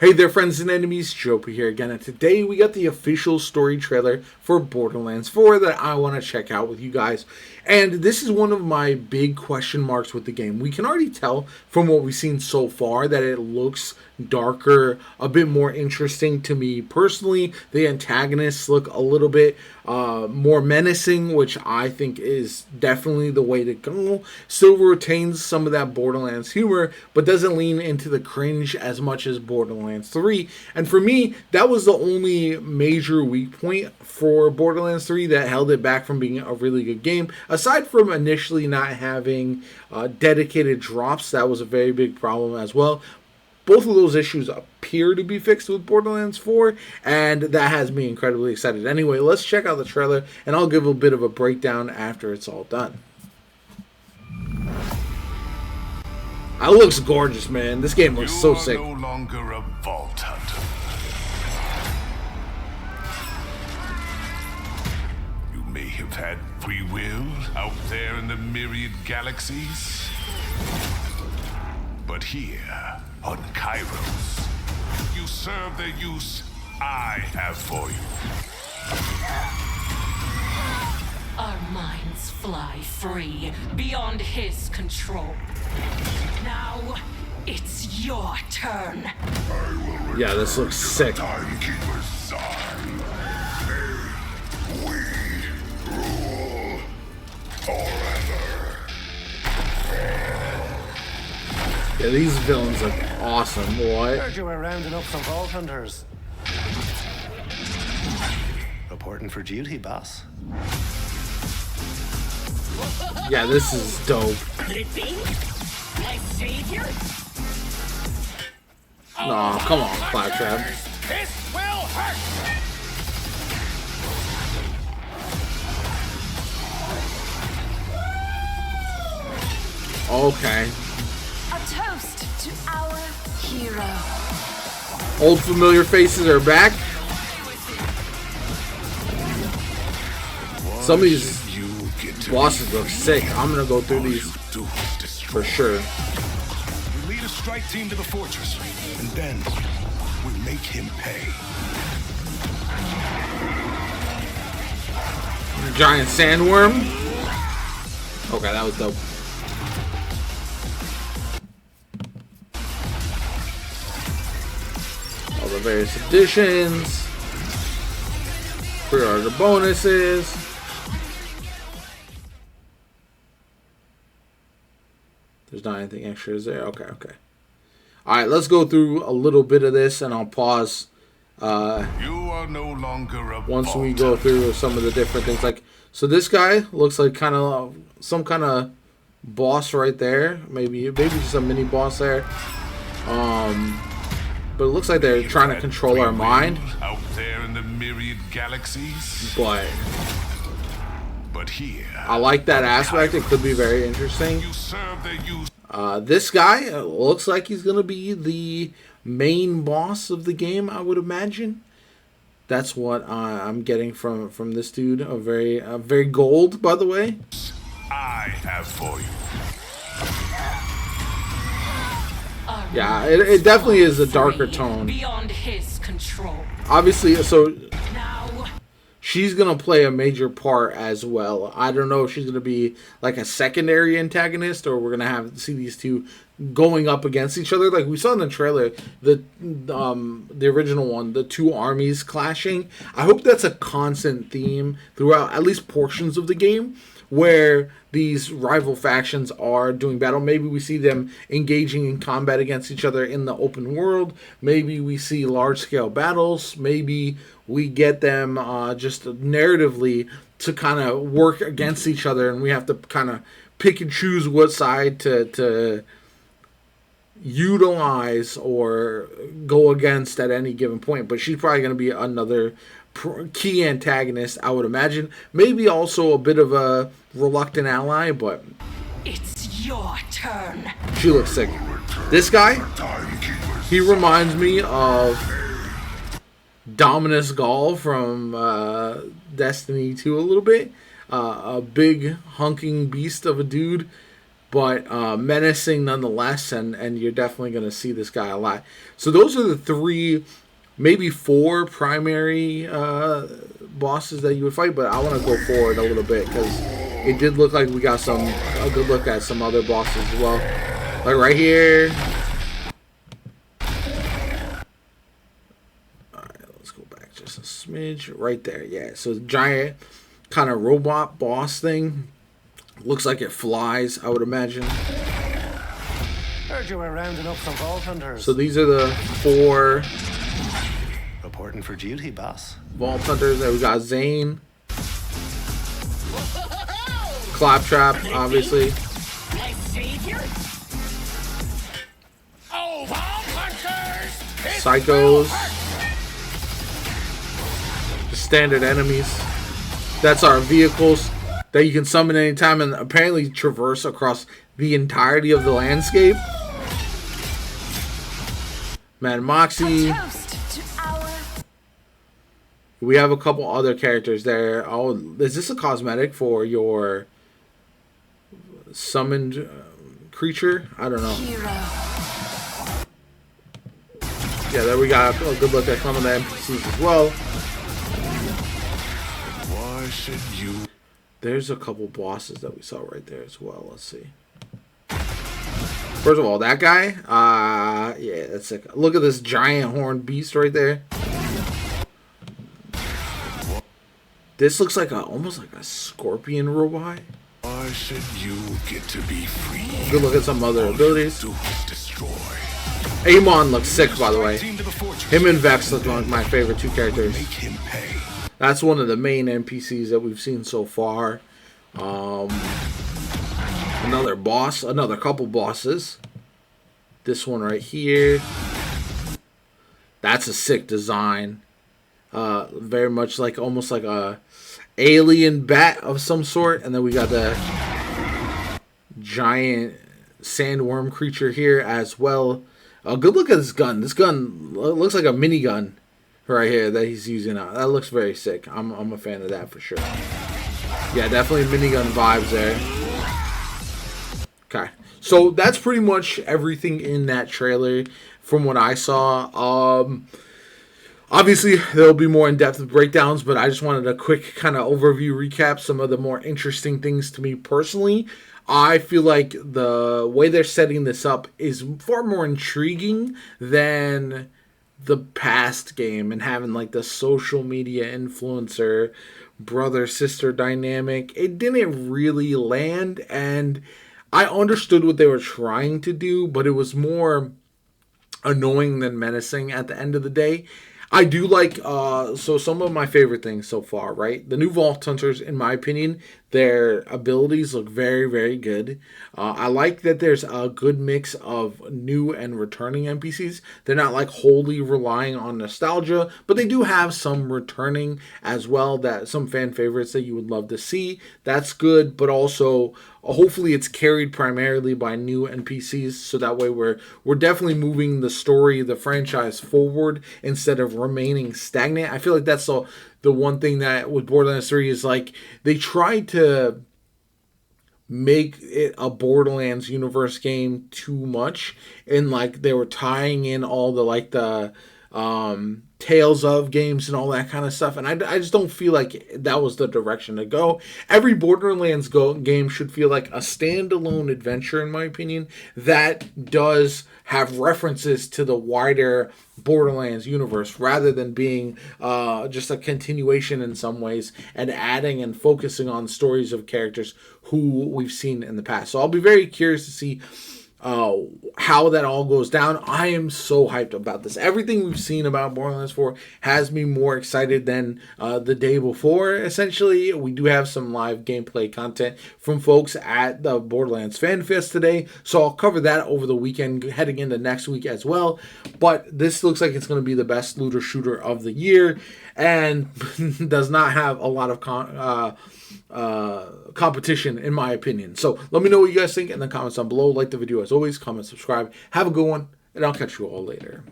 Hey there, friends and enemies, JoPa here again, and today we got the official story trailer for Borderlands 4 that I want to check out with you guys. And this is one of my big question marks with the game. We can already tell from what we've seen so far that it looks darker, a bit more interesting to me personally. The antagonists look a little bit more menacing, which I think is definitely the way to go. Still retains some of that Borderlands humor, but doesn't lean into the cringe as much as Borderlands 3. And for me, that was the only major weak point for Borderlands 3 that held it back from being a really good game. Aside from initially not having dedicated drops, that was a very big problem as well. Both of those issues appear to be fixed with Borderlands 4, and that has me incredibly excited. Anyway, let's check out the trailer, and I'll give a bit of a breakdown after it's all done. That looks gorgeous, man. This game looks so sick. You are no longer a vault hunter. You may have had free will out there in the myriad galaxies, but here on Kairos, you serve the use I have for you. Our minds fly free, beyond his control. Now, it's your turn. Yeah, this looks sick. Timekeeper's sign. We rule forever. Yeah, these villains look awesome. What? Heard you were rounding up some vault hunters. Reporting for duty, boss. Yeah, this is dope. Could it be? My savior? Aw, come on, Claptrap. This will hurt. Okay. A toast to our hero. Old familiar faces are back. Some of these bosses look sick. I'm gonna go through these for sure. We lead a strike team to the fortress, and then we make him pay. Giant sandworm. Okay, that was dope. All the various editions. Pre-order bonuses. There's not anything extra, is there? Okay. Alright, let's go through a little bit of this, and I'll pause You are no longer a once we go through some of the different things. Like, so this guy looks like kind of some kind of boss right there. Maybe just a mini boss there. But it looks like they're trying to control our mind. Out there in the myriad galaxies, but here I like that aspect. It could be very interesting. you serve the use. This guy looks like he's gonna be the main boss of the game, I would imagine. That's what I'm getting from this dude. A very gold, by the way. I have for you. Yeah, it definitely is a darker tone. Beyond his control. Obviously, so Now, she's gonna play a major part as well. I don't know if she's gonna be like a secondary antagonist, or we're gonna see these two going up against each other, like we saw in the trailer. The original one, the two armies clashing. I hope that's a constant theme throughout at least portions of the game, where these rival factions are doing battle. Maybe we see them engaging in combat against each other in the open world. Maybe we see large-scale battles. Maybe we get them just narratively to kind of work against each other, and we have to kind of pick and choose what side to utilize or go against at any given point. But she's probably going to be another key antagonist, I would imagine. Maybe also a bit of a reluctant ally, but it's your turn. she looks sick. This guy, he reminds me of Dominus Gall from Destiny 2 a little bit. A big hunking beast of a dude but menacing nonetheless, and you're definitely going to see this guy a lot. So those are the 3, maybe 4 primary bosses that you would fight, but I want to go forward a little bit because it did look like we got a good look at some other bosses as well. Like right here. Alright, let's go back just a smidge. Right there, yeah. So giant kind of robot boss thing. Looks like it flies, I would imagine. Heard you were rounding up some vault hunters. So these are the 4 Reporting for duty, boss. vault hunters. There we got Zane. Claptrap, obviously. My savior? Oh, Vault Hunters! Psychos. The standard enemies. That's our vehicles that you can summon anytime and apparently traverse across the entirety of the landscape. Mad Moxie. A toast to our We have a couple other characters there. Oh, is this a cosmetic for your summoned creature? I don't know. hero. Yeah, there we got a good look at some of the NPCs as well. Why should you? There's a couple bosses that we saw right there as well. Let's see. First of all, that guy. Yeah, that's like, look at this giant horned beast right there. This looks like almost like a scorpion robot. Why should you get to be free? Good look at some other abilities. Do is destroy. Amon looks sick, by the way. Team to the fortress. Him and Vex look like my favorite 2 characters. Make him pay. That's one of the main NPCs that we've seen so far. Another boss, another couple bosses. This one right here. That's a sick design. Very much like almost like a alien bat of some sort. And then we got the giant sandworm creature here as well. Good look at this gun. This gun looks like a minigun right here that he's using. That looks very sick. I'm a fan of that for sure. Yeah, definitely minigun vibes there. Okay, so that's pretty much everything in that trailer from what I saw. Obviously, there'll be more in-depth breakdowns, but I just wanted a quick kind of overview recap some of the more interesting things to me personally. I feel like the way they're setting this up is far more intriguing than the past game and having like the social media influencer brother-sister dynamic. It didn't really land, and I understood what they were trying to do, but it was more annoying than menacing at the end of the day. I do like, so some of my favorite things so far, right? The new Vault Hunters, in my opinion, their abilities look very, very good. I like that there's a good mix of new and returning NPCs. They're not like wholly relying on nostalgia, but they do have some returning as well, that some fan favorites that you would love to see. That's good, but also hopefully it's carried primarily by new NPCs, so that way we're definitely moving the story, the franchise forward instead of remaining stagnant. I feel like that's the one thing that with Borderlands 3 is like they tried to make it a Borderlands universe game too much, and like they were tying in all the like the Tales of games and all that kind of stuff, and I just don't feel like that was the direction to go. Every Borderlands game should feel like a standalone adventure, in my opinion, that does have references to the wider Borderlands universe, rather than being just a continuation in some ways and adding and focusing on stories of characters who we've seen in the past. So I'll be very curious to see how that all goes down. I am so hyped about this. Everything we've seen about Borderlands 4 has me more excited than the day before. Essentially, we do have some live gameplay content from folks at the Borderlands Fan Fest today, so I'll cover that over the weekend, heading into next week as well. But this looks like it's going to be the best looter shooter of the year, and does not have a lot of competition, in my opinion. So let me know what you guys think in the comments down below. Like the video as always, comment, subscribe. Have a good one, and I'll catch you all later.